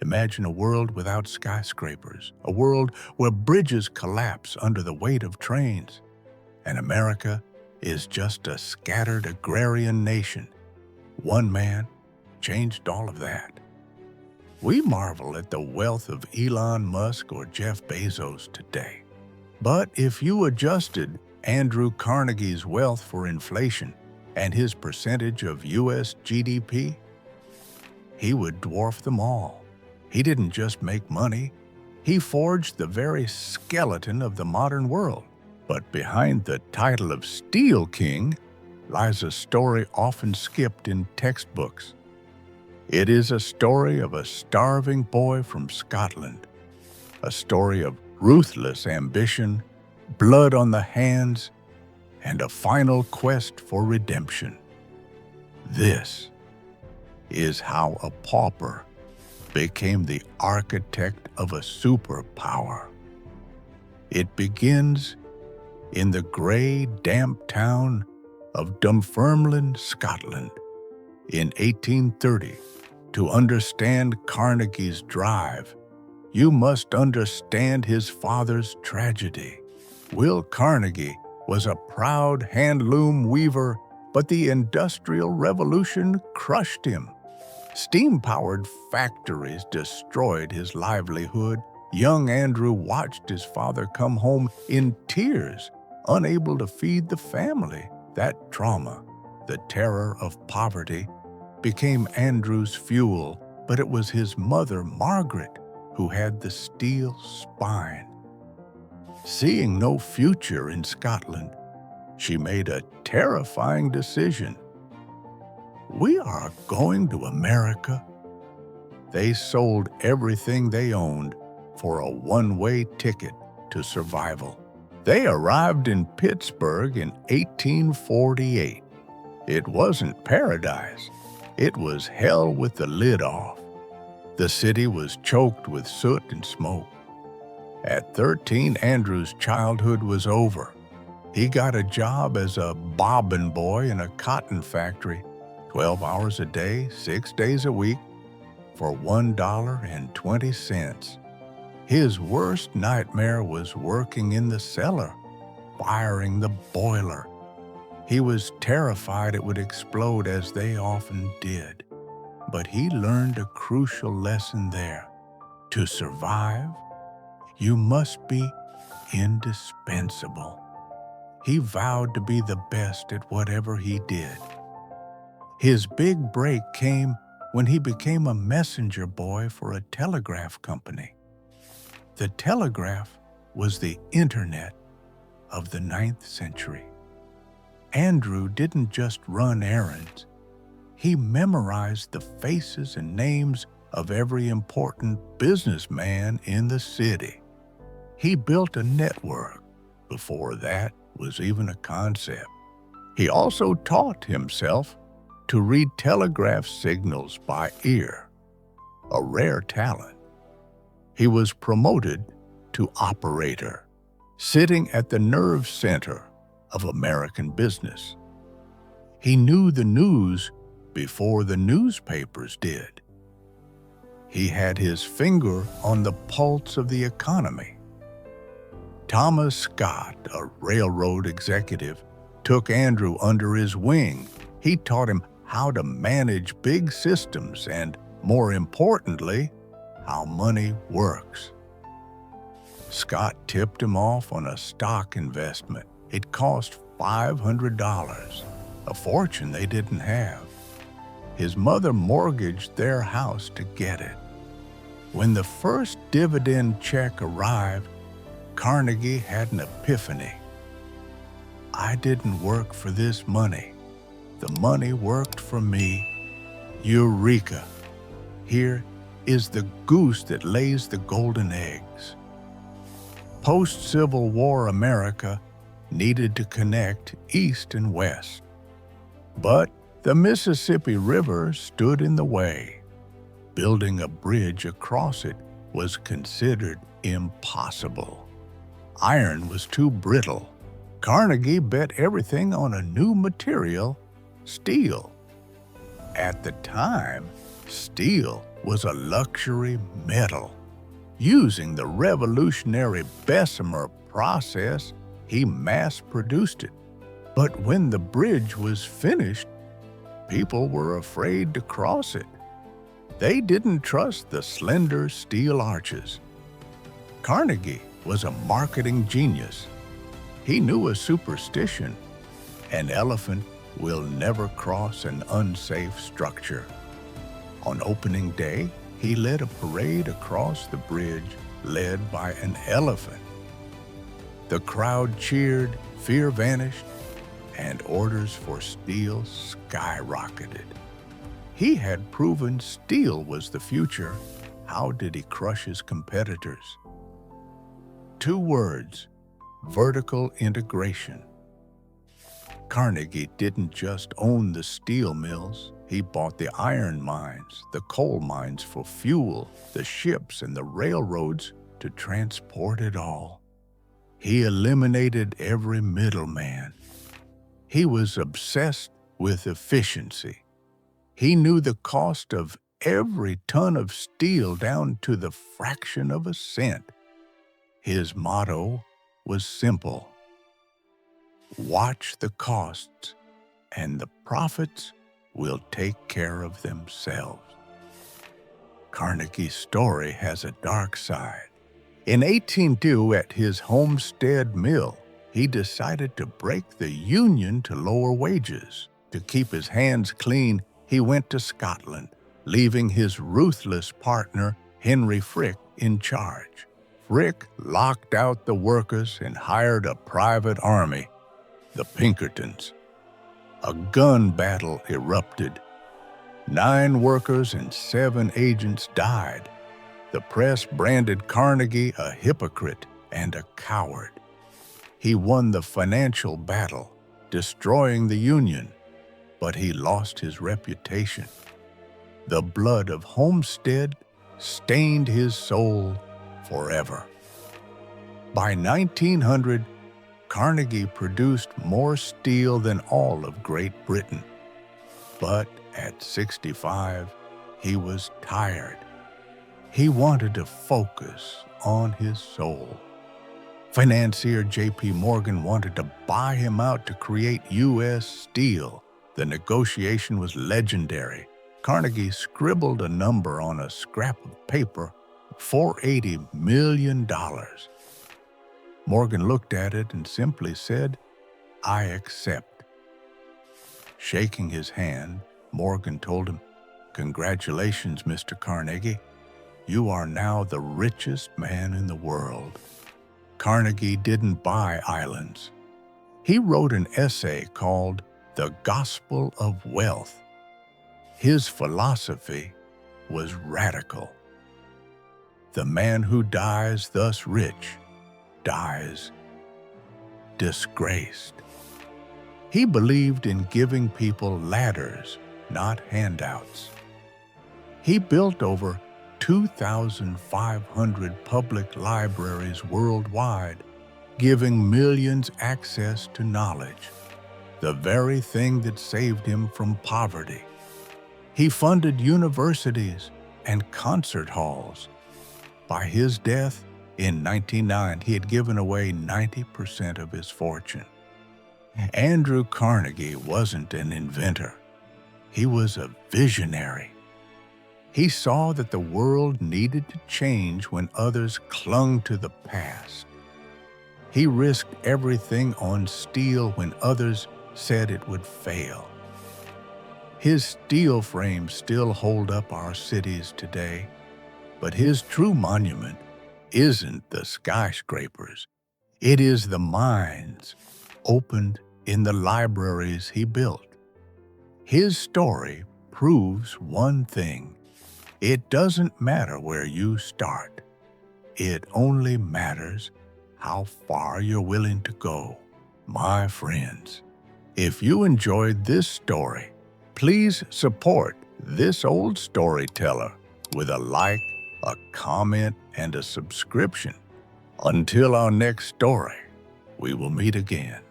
Imagine a world without skyscrapers, a world where bridges collapse under the weight of trains, and America is just a scattered agrarian nation. One man changed all of that. We marvel at the wealth of Elon Musk or Jeff Bezos today. But if you adjusted Andrew Carnegie's wealth for inflation and his percentage of U.S. GDP, he would dwarf them all. He didn't just make money, he forged the very skeleton of the modern world. But behind the title of Steel King lies a story often skipped in textbooks. It is a story of a starving boy from Scotland, a story of ruthless ambition, blood on the hands, and a final quest for redemption. This is how a pauper became the architect of a superpower. It begins in the grey, damp town of Dunfermline, Scotland, in 1830. To understand Carnegie's drive, you must understand his father's tragedy. Will Carnegie was a proud handloom weaver, but the Industrial Revolution crushed him. Steam-powered factories destroyed his livelihood. Young Andrew watched his father come home in tears, unable to feed the family. That trauma, the terror of poverty, became Andrew's fuel, but it was his mother, Margaret, who had the steel spine. Seeing no future in Scotland, she made a terrifying decision. We are going to America. They sold everything they owned for a one-way ticket to survival. They arrived in Pittsburgh in 1848. It wasn't paradise. It was hell with the lid off. The city was choked with soot and smoke. At 13, Andrew's childhood was over. He got a job as a bobbin boy in a cotton factory, 12 hours a day, 6 days a week, for $1.20. His worst nightmare was working in the cellar, firing the boiler. He was terrified it would explode, as they often did. But he learned a crucial lesson there. To survive, you must be indispensable. He vowed to be the best at whatever he did. His big break came when he became a messenger boy for a telegraph company. The telegraph was the internet of the 9th century. Andrew didn't just run errands. He memorized the faces and names of every important businessman in the city. He built a network before that was even a concept. He also taught himself to read telegraph signals by ear, a rare talent. He was promoted to operator, sitting at the nerve center of American business. He knew the news before the newspapers did. He had his finger on the pulse of the economy. Thomas Scott, a railroad executive, took Andrew under his wing. He taught him how to manage big systems and, more importantly, how money works. Scott tipped him off on a stock investment. It cost $500, a fortune they didn't have. His mother mortgaged their house to get it. When the first dividend check arrived, Carnegie had an epiphany. I didn't work for this money. The money worked for me. Eureka! Here is the goose that lays the golden eggs. Post-Civil War America needed to connect East and West. But the Mississippi River stood in the way. Building a bridge across it was considered impossible. Iron was too brittle. Carnegie bet everything on a new material, steel. At the time, Steel was a luxury metal. Using the revolutionary Bessemer process, he mass-produced it. But when the bridge was finished, people were afraid to cross it. They didn't trust the slender steel arches. Carnegie was a marketing genius. He knew a superstition: an elephant will never cross an unsafe structure. On opening day, he led a parade across the bridge led by an elephant. The crowd cheered, fear vanished, and orders for steel skyrocketed. He had proven steel was the future. How did he crush his competitors? 2 words: vertical integration. Carnegie didn't just own the steel mills. He bought the iron mines, the coal mines for fuel, the ships and the railroads to transport it all. He eliminated every middleman. He was obsessed with efficiency. He knew the cost of every ton of steel down to the fraction of a cent. His motto was simple: watch the costs, and the profits will take care of themselves. Carnegie's story has a dark side. In 1802, at his Homestead mill, he decided to break the union to lower wages. To keep his hands clean, he went to Scotland, leaving his ruthless partner, Henry Frick, in charge. Frick locked out the workers and hired a private army, the Pinkertons. A gun battle erupted. 9 workers and 7 agents died. The press branded Carnegie a hypocrite and a coward. He won the financial battle, destroying the Union, but he lost his reputation. The blood of Homestead stained his soul forever. By 1900, Carnegie produced more steel than all of Great Britain. But at 65, he was tired. He wanted to focus on his soul. Financier J.P. Morgan wanted to buy him out to create U.S. Steel. The negotiation was legendary. Carnegie scribbled a number on a scrap of paper: $480 million. Morgan looked at it and simply said, "I accept." Shaking his hand, Morgan told him, "Congratulations, Mr. Carnegie. You are now the richest man in the world." Carnegie didn't buy islands. He wrote an essay called "The Gospel of Wealth." His philosophy was radical. The man who dies thus rich dies disgraced. He believed in giving people ladders, not handouts. He built over 2,500 public libraries worldwide, giving millions access to knowledge, the very thing that saved him from poverty. He funded universities and concert halls. By his death, in 1909, he had given away 90% of his fortune. Andrew Carnegie wasn't an inventor. He was a visionary. He saw that the world needed to change when others clung to the past. He risked everything on steel when others said it would fail. His steel frames still hold up our cities today, but his true monument isn't the skyscrapers. It is the minds opened in the libraries he built. His story proves one thing: it doesn't matter where you start. It only matters how far you're willing to go. My friends, if you enjoyed this story, please support this old storyteller with a like, a comment, and a subscription. Until our next story, we will meet again.